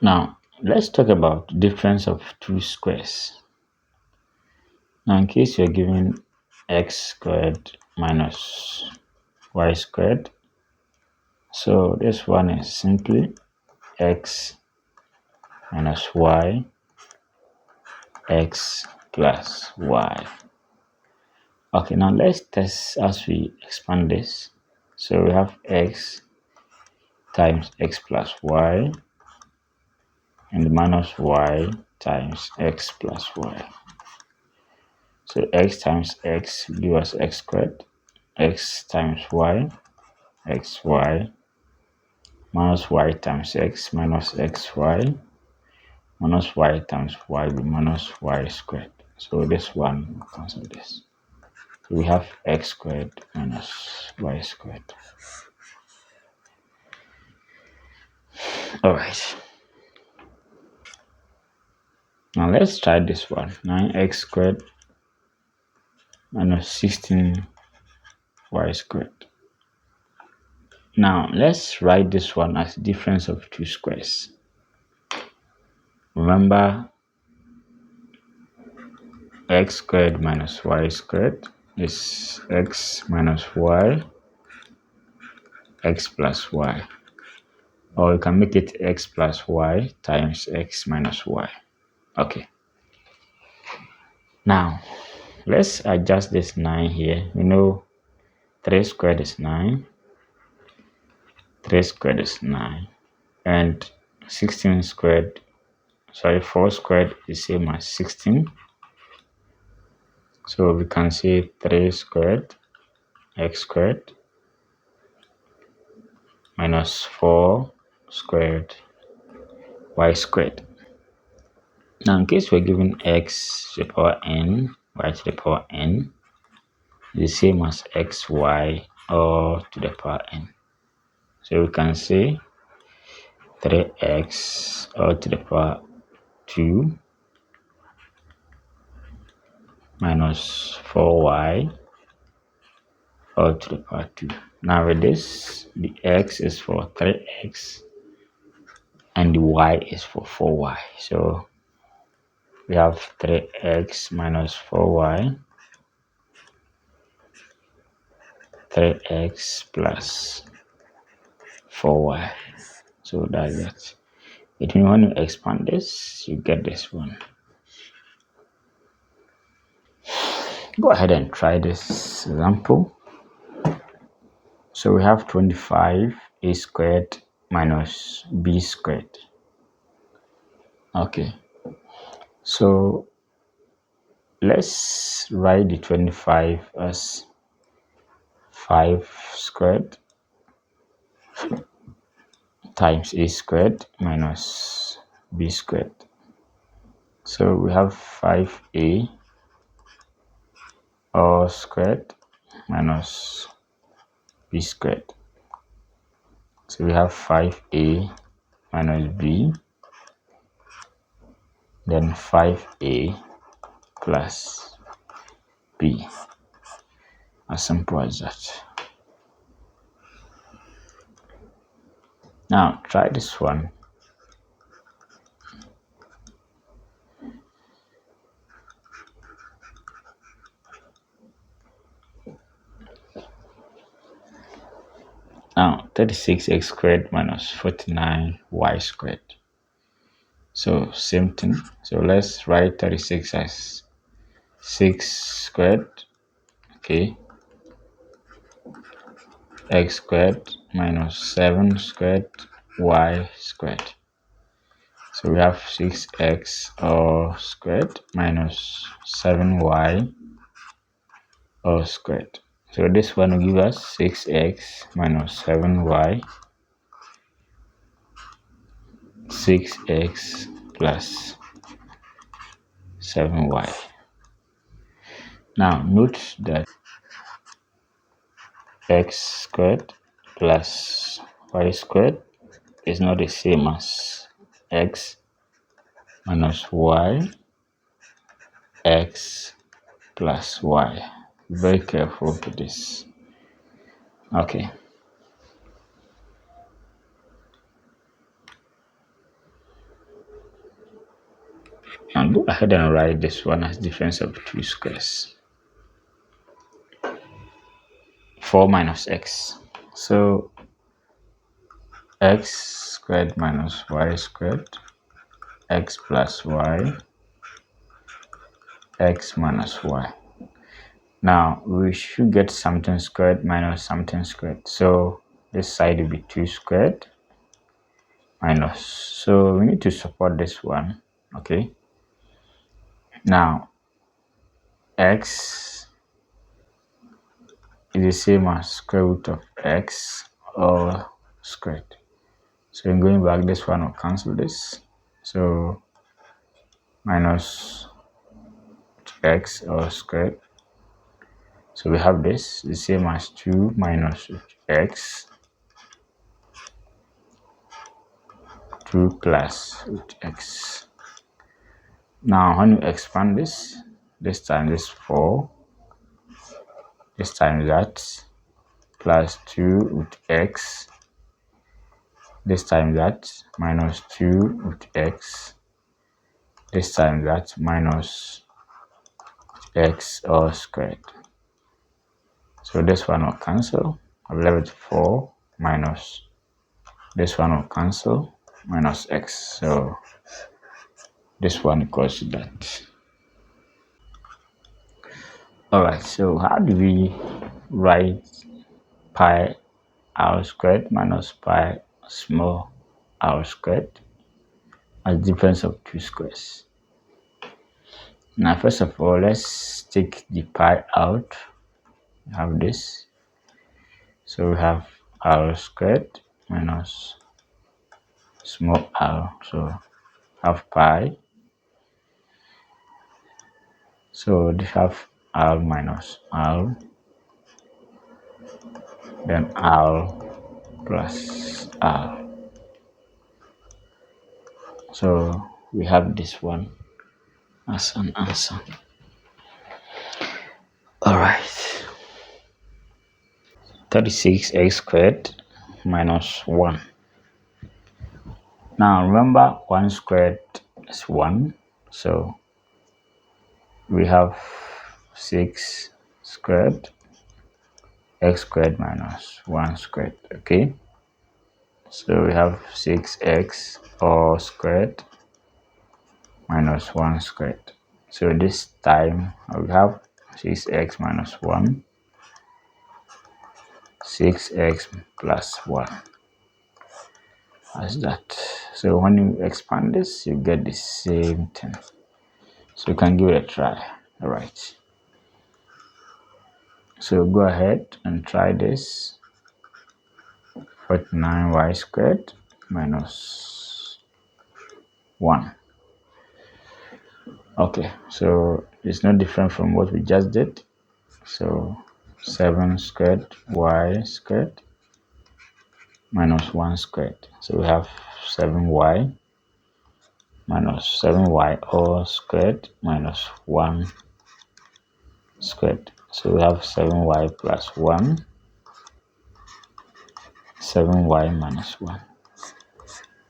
Now, let's talk about difference of two squares. Now, in case you're given x squared minus y squared, so this one is simply x minus y, x plus y. Okay, now let's test as we expand this. So we have x times x plus y and minus y times x plus y. So x times x give us x squared, x times y, xy, minus y times x minus xy, minus y times y will be minus y squared. So this one cancel this. So we have x squared minus y squared. Alright. Now let's try this one. 9x squared minus 16y squared. Now let's write this one as difference of two squares. Remember, x squared minus y squared is x minus y, x plus y. Or you can make it x plus y times x minus y. Okay. Now, let's adjust this 9 here. We know 3 squared is 9. 3 squared is 9. And 16 squared, 4 squared is same as 16. So we can say 3 squared x squared minus 4 squared y squared. Now, in case we're given x to the power n, y to the power n, the same as xy all to the power n. So we can say 3x all to the power 2 minus 4y all to the power 2. Now with this, the x is for 3x and the y is for 4y. So we have 3x minus 4y, 3x plus 4y. So that's it. If you want to expand this, you get this one. Go ahead and try this example. So we have 25a squared minus b squared. Okay. So let's write the 25 as 5 squared times a squared minus b squared. So we have 5a all squared minus b squared. So we have 5a minus b, then 5a plus b. As simple as that. Now try this one. Now 36x squared minus 49y squared. So same thing. So let's write 36 as 6 squared. Okay. X squared minus 7 squared y squared. So we have 6x all squared minus 7y all squared. So this one will give us 6x minus 7y, 6x plus 7y. Now note that x squared plus y squared is not the same as x minus y, x plus y. Very careful with this. Okay. Now go ahead and write this one as difference of two squares. 4 minus x. So x squared minus y squared, x plus y, x minus y. Now we should get something squared minus something squared. So this side will be 2 squared minus. So we need to support this one. Okay. Now x is the same as square root of x or squared. So in going back, this one will cancel this. So minus x or squared. So we have this the same as 2 minus x, 2 plus x. Now when you expand this time this 4, this time that, plus 2 with x, this time that, minus 2 with x, this time that, minus x all squared. So this one will cancel. I've left 4 minus, this one will cancel, minus x. So this one equals to that. Alright, so how do we write pi r squared minus pi small r squared as difference of two squares? Now first of all, let's take the pi out. We have this. So we have r squared minus small r. So have pi. So we have r minus r, then r plus r. So we have this one as an answer. Alright. 36x squared minus 1. Now remember 1 squared is 1. So we have 6 squared, x squared minus 1 squared. Okay. So we have 6x all squared minus 1 squared. So this time we have 6x minus 1, 6x plus 1 as that. So when you expand this, you get the same thing. So you can give it a try. All right. So go ahead and try this. 49y squared minus 1. Okay, so it's not different from what we just did. So 7 squared y squared minus 1 squared. So we have 7y minus 7y all squared minus 1 squared. So we have 7y plus 1, 7y minus 1.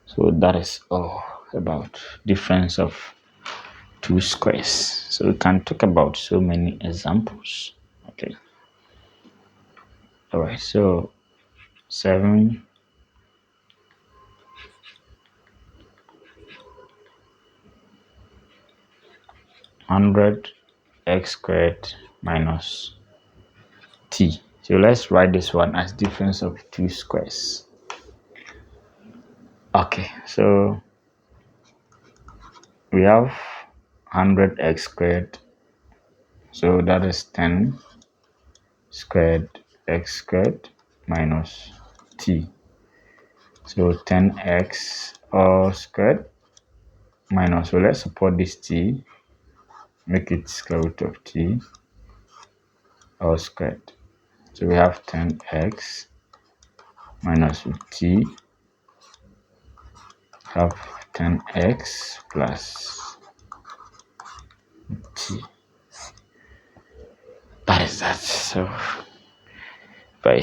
So that is all about difference of two squares. So we can talk about so many examples. Okay. All right. So 7 100 x squared minus t. So let's write this one as difference of two squares. Okay, so we have 100x squared. So that is 10 squared x squared minus t. So 10x all squared minus, so let's support this t, make it square root of t all squared. So we have 10x minus with t, have 10x plus t. That is that. So by